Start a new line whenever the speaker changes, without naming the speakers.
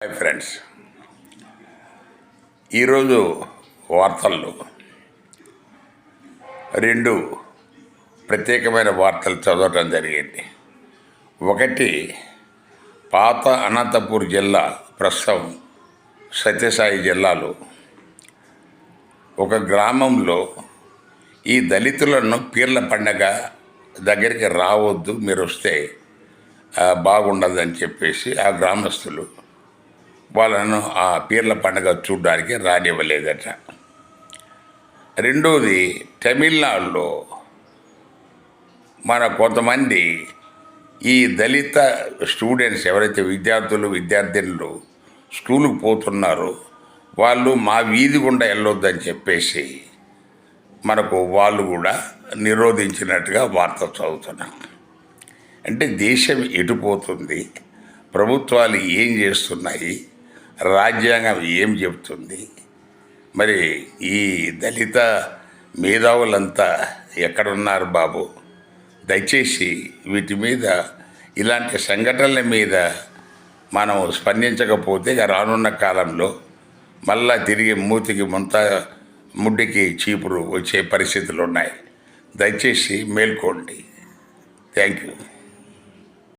Hi friends, ఈరోజు వార్తల్లో రెండు ప్రత్యేకమైన వార్తలు చదవటం జరిగింది. ఒకటి, పాత అనంతపూర్ జిల్లా, ప్రస్తుతం సత్యసాయి జిల్లాలో ఒక గ్రామంలో ఈ దళితులను పీర్ల పండగ దగ్గరికి రావద్దు, మీరు వస్తే బాగుండదని చెప్పేసి ఆ గ్రామస్తులు వాళ్ళను ఆ పీర్ల పండుగ చూడడానికి రానివ్వలేదట. రెండోది, తమిళనాడులో మన కొంతమంది ఈ దళిత స్టూడెంట్స్ ఎవరైతే విద్యార్థినులు స్కూలుకు పోతున్నారో వాళ్ళు మా వీధి గుండా వెళ్ళొద్దని చెప్పేసి మనకు వాళ్ళు కూడా నిరోధించినట్టుగా వార్త చదువుతున్నాం. అంటే దేశం ఎటుపోతుంది, ప్రభుత్వాలు ఏం చేస్తున్నాయి, రాజ్యాంగం ఏం చెప్తుంది, మరి ఈ దళిత మేధావులంతా ఎక్కడున్నారు బాబు? దయచేసి వీటి మీద, ఇలాంటి సంఘటనల మీద మనం స్పందించకపోతే రానున్న కాలంలో మళ్ళా తిరిగి మూతికి ముడ్డికి చీపురు వచ్చే పరిస్థితులు ఉన్నాయి. దయచేసి మేల్కోండి. Thank you.